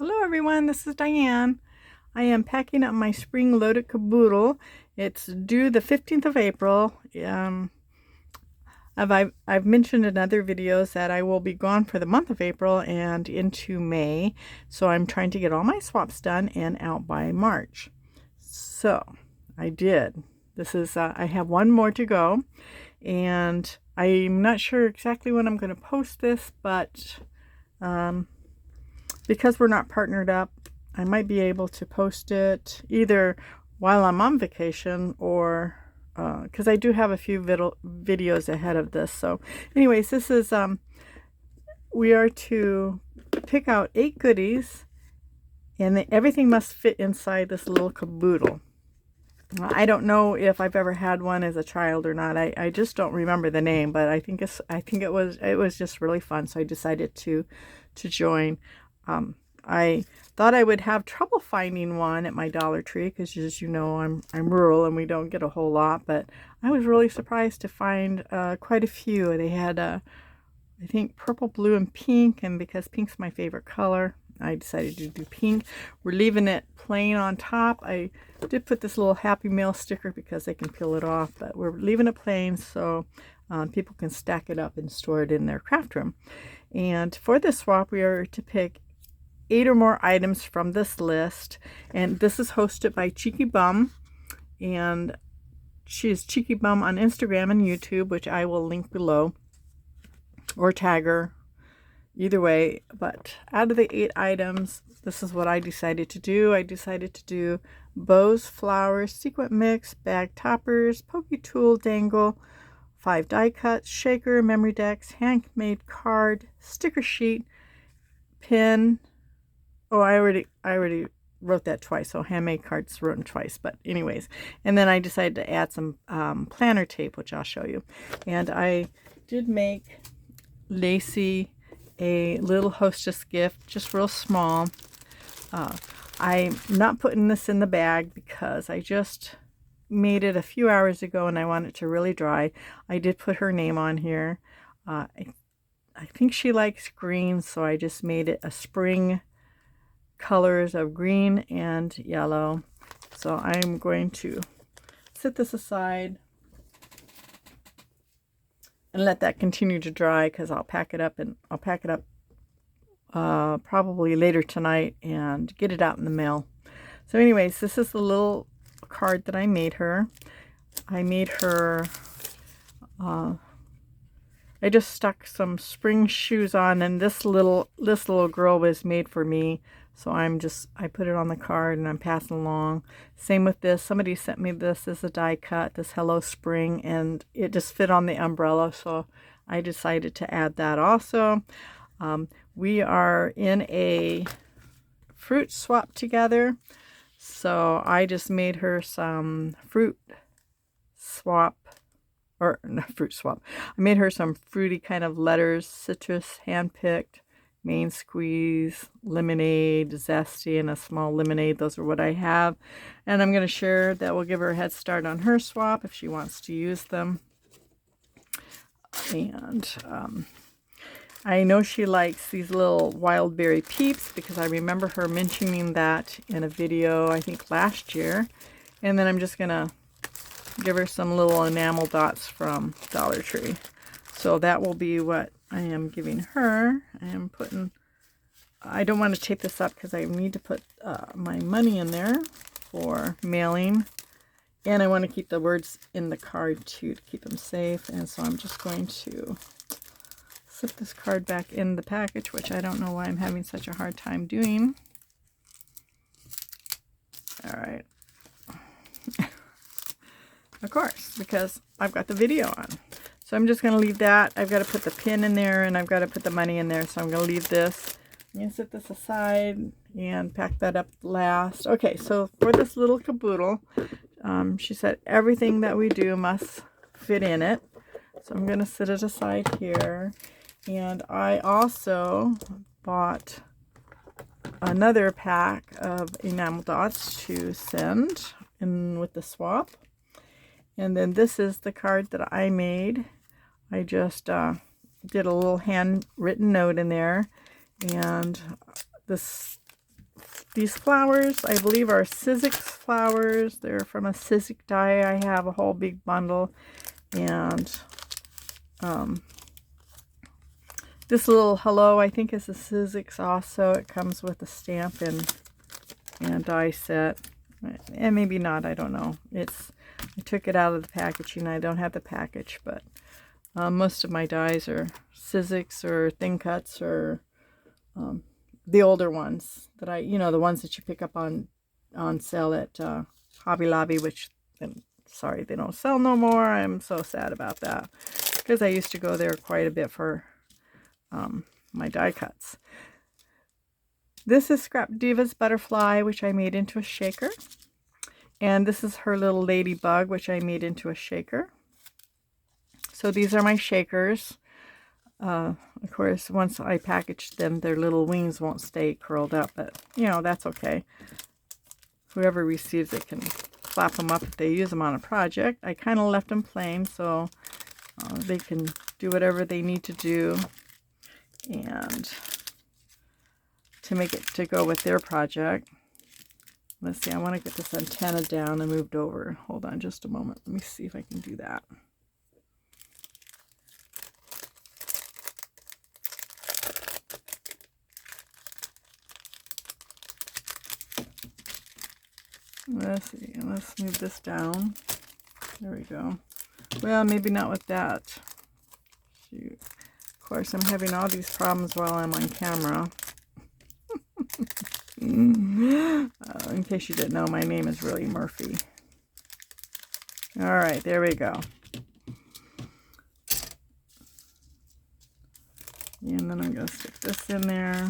Hello everyone, this is Diane. I am packing up my spring-loaded caboodle. It's due the 15th of April. I've mentioned in other videos that I will be gone for the month of April and into May. So I'm trying to get all my swaps done and out by March. So I did. I have one more to go. And I'm not sure exactly when I'm going to post this, but because we're not partnered up, I might be able to post it either while I'm on vacation or because I do have a few videos ahead of this. So anyways, this is we are to pick out 8 goodies, and everything must fit inside this little caboodle. I don't know if I've ever had one as a child or not. I just don't remember the name, but I think it was just really fun, so I decided to join. I thought I would have trouble finding one at my Dollar Tree because, as you know, I'm rural and we don't get a whole lot, but I was really surprised to find quite a few. They had I think purple, blue, and pink, and because pink's my favorite color, I decided to do pink. We're leaving it plain on top. I did put this little Happy Meal sticker because they can peel it off, but we're leaving it plain so people can stack it up and store it in their craft room. And for this swap, we are to pick 8 or more items from this list, and this is hosted by Cheeky Bum, and she's Cheeky Bum on Instagram and YouTube, which I will link below or tag her, either way. But out of the 8 items, this is what I decided to do. I decided to do bows, flowers, sequent mix, bag toppers, pokey tool, dangle, 5 die cuts, shaker, memory decks, handmade card, sticker sheet, pin. Oh, I already wrote that twice, so handmade cards written twice, but anyways. And then I decided to add some planner tape, which I'll show you. And I did make Lacy a little hostess gift, just real small. I'm not putting this in the bag because I just made it a few hours ago and I want it to really dry. I did put her name on here. I think she likes green, so I just made it a spring colors of green and yellow. So I'm going to set this aside and let that continue to dry because I'll pack it up probably later tonight and get it out in the mail. So anyways, this is the little card that I made her. I just stuck some spring shoes on, and this little girl was made for me. So I put it on the card and I'm passing along. Same with this. Somebody sent me this as a die cut, this Hello Spring, and it just fit on the umbrella. So I decided to add that also. We are in a fruit swap together. So I just made her some fruit swap. Or not fruit swap. I made her some fruity kind of letters, citrus, hand-picked, main squeeze, lemonade, zesty, and a small lemonade. Those are what I have. And I'm going to share that will give her a head start on her swap if she wants to use them. And I know she likes these little wild berry peeps because I remember her mentioning that in a video, I think last year. And then I'm just going to give her some little enamel dots from Dollar Tree. So that will be what I am giving her. I don't want to tape this up because I need to put my money in there for mailing. And I want to keep the words in the card too to keep them safe. And so I'm just going to slip this card back in the package, which I don't know why I'm having such a hard time doing. All right. Of course, because I've got the video on. So I'm just going to leave that. I've got to put the pin in there and I've got to put the money in there. So I'm going to leave this. I'm going to set this aside and pack that up last. Okay, so for this little caboodle, she said everything that we do must fit in it. So I'm going to set it aside here. And I also bought another pack of enamel dots to send in with the swap. And then this is the card that I made. I just did a little handwritten note in there. And this these flowers, I believe, are Sizzix flowers. They're from a Sizzix die. I have a whole big bundle. And this little hello, I think, is a Sizzix also. It comes with a stamp and die set. And maybe not, I don't know. I took it out of the packaging. I don't have the package, but most of my dies are Sizzix or Thin Cuts or the older ones that the ones that you pick up on sale at Hobby Lobby, which, sorry, they don't sell no more. I'm so sad about that because I used to go there quite a bit for my die cuts. This is Scrap Diva's butterfly, which I made into a shaker. And this is her little ladybug, which I made into a shaker. So these are my shakers. Of course, once I package them, their little wings won't stay curled up, but that's okay. Whoever receives it can flap them up if they use them on a project. I kind of left them plain so they can do whatever they need to do and to make it to go with their project. Let's see, I want to get this antenna down and moved over. Hold on just a moment. Let me see if I can do that. Let's see, let's move this down. There we go. Well, maybe not with that. Shoot. Of course, I'm having all these problems while I'm on camera. In case you didn't know, my name is really Murphy. All right, there we go. And then I'm going to stick this in there.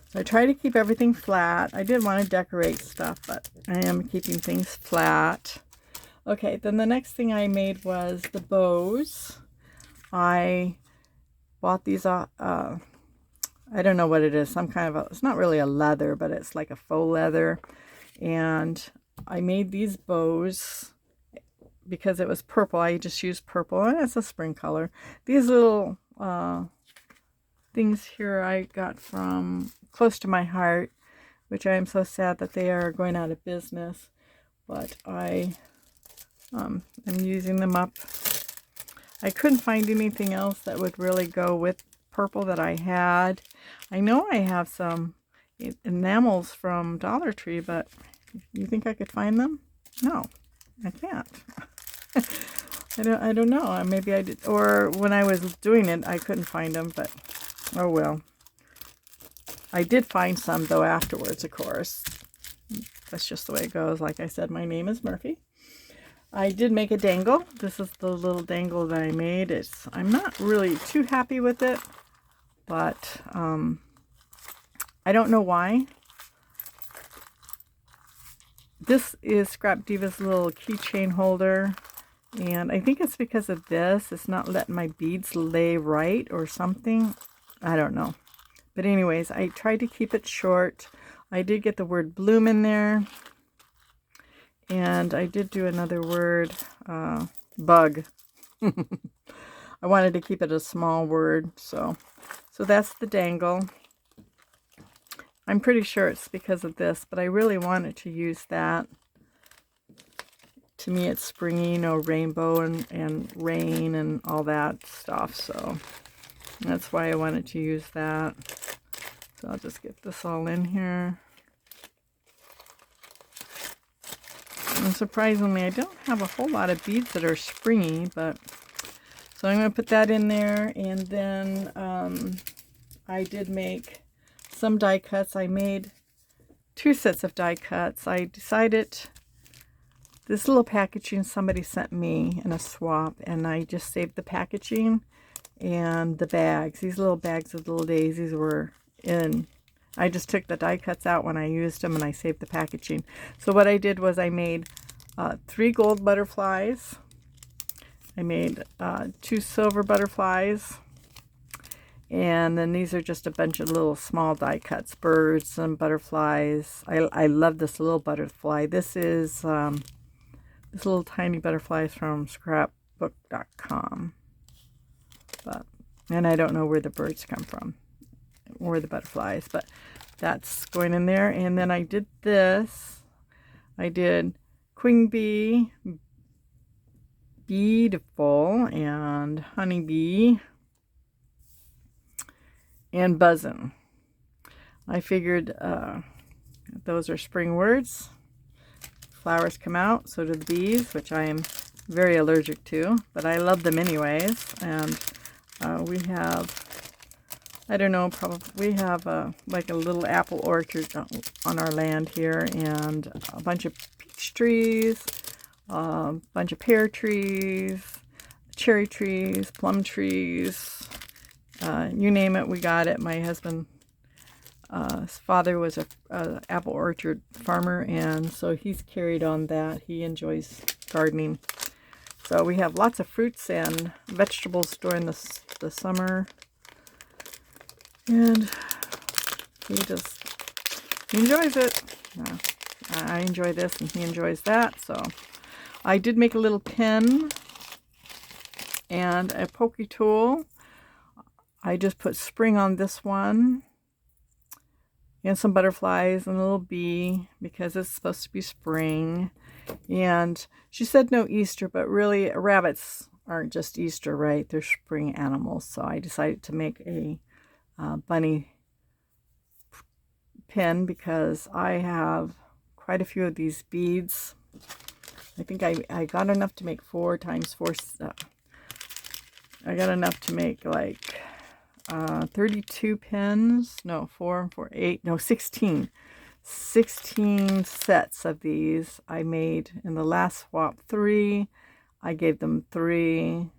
So I try to keep everything flat. I did want to decorate stuff, but I am keeping things flat. Okay, then the next thing I made was the bows. I bought these, I don't know what it is, some kind of it's not really a leather, but it's like a faux leather. And I made these bows because it was purple. I just used purple, and it's a spring color. These little things here I got from Close to My Heart, which I am so sad that they are going out of business. But I am using them up. I couldn't find anything else that would really go with purple that I had. I know I have some enamels from Dollar Tree, but you think I could find them? No, I can't. I don't know. Maybe I did, or when I was doing it, I couldn't find them, but oh well. I did find some though afterwards, of course. That's just the way it goes. Like I said, my name is Murphy. I did make a dangle. This is the little dangle that I made. I'm not really too happy with it, but I don't know why. This is Scrap Diva's little keychain holder, and I think it's because of this. It's not letting my beads lay right or something. I don't know. But anyways, I tried to keep it short. I did get the word bloom in there. And I did do another word, bug. I wanted to keep it a small word, so that's the dangle. I'm pretty sure it's because of this, but I really wanted to use that. To me, it's springy, rainbow and rain and all that stuff, so that's why I wanted to use that. So I'll just get this all in here. And surprisingly, I don't have a whole lot of beads that are springy, but so I'm going to put that in there. And then I did make some die cuts. I made 2 sets of die cuts. I decided this little packaging somebody sent me in a swap, and I just saved the packaging and the bags. These little bags of little daisies were in. I just took the die cuts out when I used them, and I saved the packaging. So what I did was I made 3 gold butterflies. I made 2 silver butterflies. And then these are just a bunch of little small die cuts, birds and butterflies. I love this little butterfly. This is this little tiny butterfly is from scrapbook.com. And I don't know where the birds come from. or the butterflies, but that's going in there. And then I did this. I did queen bee, beautiful, and honeybee, and buzzin'. I figured those are spring words. Flowers come out, so do the bees, which I am very allergic to, but I love them anyways. And we have, I don't know, probably we have like a little apple orchard on our land here, and a bunch of peach trees, a bunch of pear trees, cherry trees, plum trees, you name it, we got it. My husband, his father was a apple orchard farmer, and so he's carried on that. He enjoys gardening. So we have lots of fruits and vegetables during the summer, and he enjoys it. I enjoy this, and he enjoys that. So I did make a little pin and a pokey tool. I just put spring on this one, and some butterflies and a little bee because it's supposed to be spring. And she said no Easter, but really rabbits aren't just Easter, right? They're spring animals. So I decided to make a bunny pin because I have quite a few of these beads. I think I got enough to make 4 times 4. I got enough to make like 32 pins. No, 8, no, 16 sets of these. I made in the last swap 3. I gave them 3,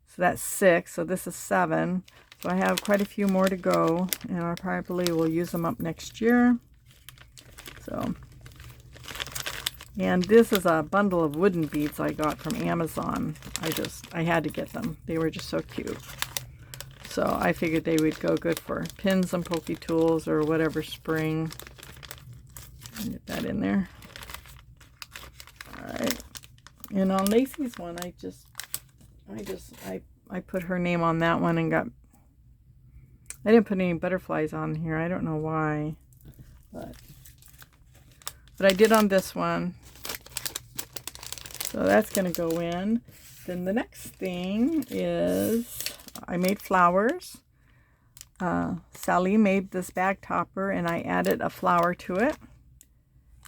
so that's 6. So this is 7. So I have quite a few more to go, and I probably will use them up next year. So, and this is a bundle of wooden beads I got from Amazon. I had to get them. They were just so cute. So I figured they would go good for pins and pokey tools or whatever spring. Get that in there. All right. And on Lacy's one, I put her name on that one and I didn't put any butterflies on here. I don't know why, but I did on this one. So that's going to go in. Then the next thing is I made flowers. Sally made this bag topper, and I added a flower to it.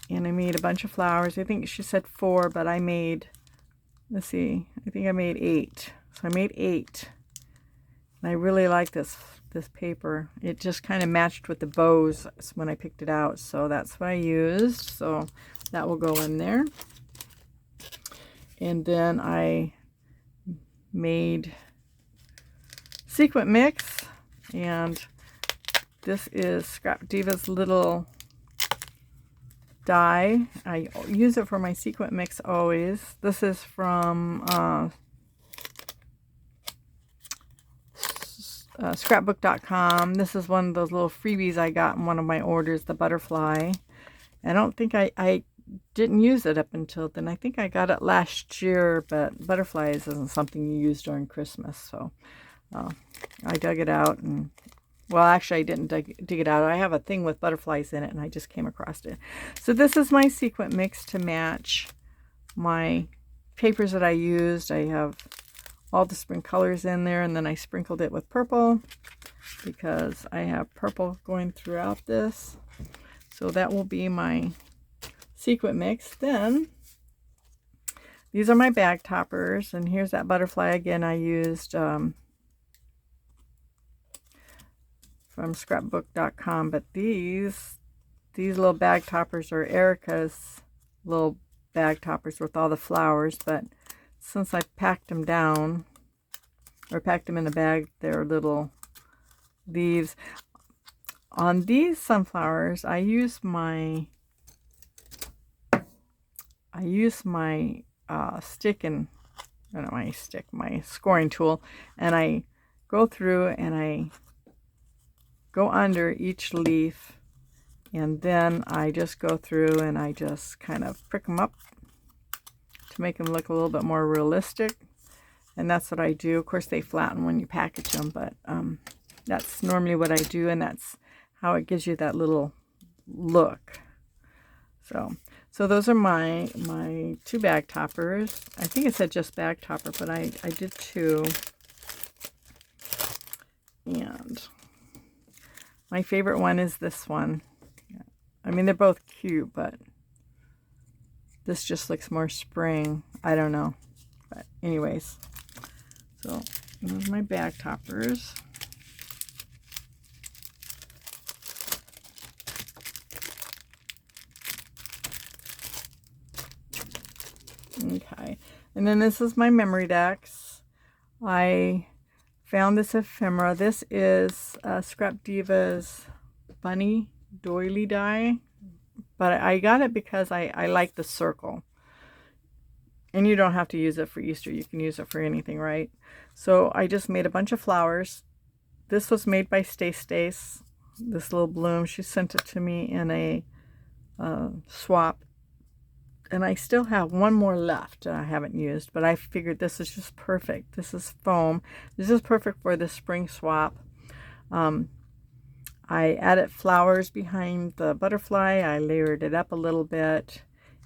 And I made a bunch of flowers. I think she said 4, but I made, let's see, I think I made 8. So I made 8. And I really like this paper. It just kind of matched with the bows when I picked it out. So that's what I used. So that will go in there. And then I made Sequent mix, and this is Scrap Diva's little die. I use it for my Sequent mix always. This is from scrapbook.com. This is one of those little freebies I got in one of my orders, the butterfly. I don't think I didn't use it up until then. I think I got it last year, but butterflies isn't something you use during Christmas. So I dug it out, and well, actually I didn't dig it out. I have a thing with butterflies in it, and I just came across it. So this is my Sequent mix to match my papers that I used. I have all the spring colors in there, and then I sprinkled it with purple because I have purple going throughout this. So that will be my Sequent mix. Then these are my bag toppers, and here's that butterfly again. I used from scrapbook.com, but these little bag toppers are Erica's little bag toppers with all the flowers, but since I packed them down or packed them in a bag, they're little leaves. On these sunflowers, I use my my scoring tool, and I go through and I go under each leaf, and then I just go through and I just kind of prick them up to make them look a little bit more realistic. And that's what I do. Of course, they flatten when you package them, but that's normally what I do, and that's how it gives you that little look. So those are my two bag toppers. I think it said just bag topper, but I did two. And my favorite one is this one. I mean, they're both cute, but this just looks more spring. I don't know. But anyways, so those are my bag toppers. Okay, and then this is my memory decks. I found this ephemera. This is Scrap Diva's bunny doily die, but I got it because I like the circle. And you don't have to use it for Easter. You can use it for anything, right? So I just made a bunch of flowers. This was made by Stace. This little bloom. She sent it to me in a swap. And I still have one more left I haven't used, but I figured this is just perfect. This is foam. This is perfect for the spring swap. I added flowers behind the butterfly. I layered it up a little bit,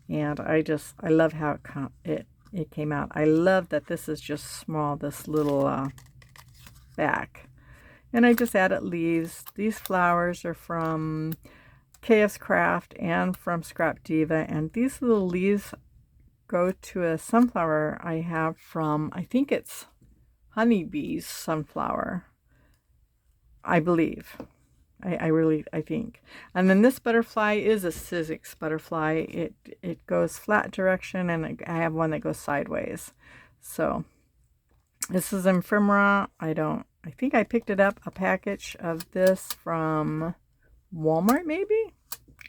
and I love how it came out. I love that this is just small, this little back. And I just added leaves. These flowers are from KS Craft and from Scrap Diva, and these little leaves go to a sunflower I have from, I think it's Honeybee's sunflower, I believe. I think. And then this butterfly is a Sizzix butterfly. It goes flat direction, and I have one that goes sideways. So this is ephemera. I think I picked it up, a package of this from Walmart maybe?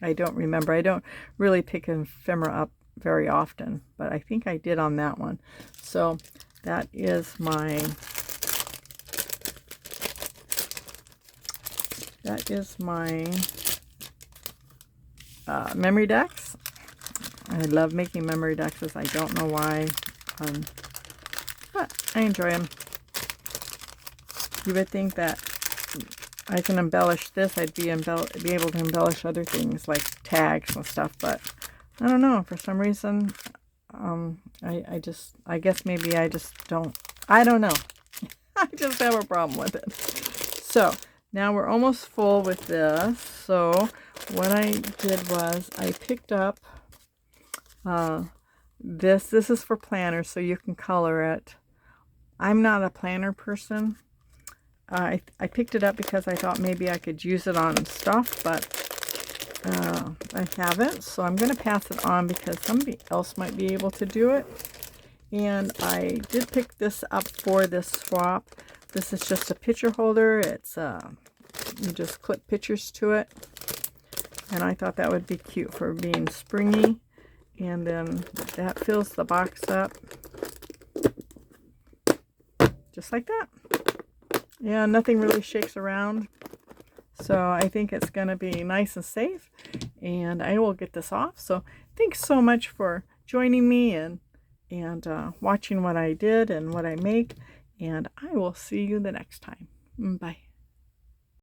I don't remember. I don't really pick ephemera up very often, but I think I did on that one. So that is my memory decks. I love making memory decks. I don't know why, but I enjoy them. You would think that I can embellish this, I'd be able to embellish other things like tags and stuff, but I don't know, for some reason, I guess maybe I just don't, I don't know. I just have a problem with it. So now we're almost full with this. So what I did was I picked up this is for planners, so you can color it. I'm not a planner person. I picked it up because I thought maybe I could use it on stuff, but I haven't. So I'm going to pass it on because somebody else might be able to do it. And I did pick this up for this swap. This is just a picture holder. It's you just clip pictures to it. And I thought that would be cute for being springy. And then that fills the box up. Just like that. Yeah, nothing really shakes around. So I think it's going to be nice and safe. And I will get this off. So thanks so much for joining me and watching what I did and what I make. And I will see you the next time. Bye.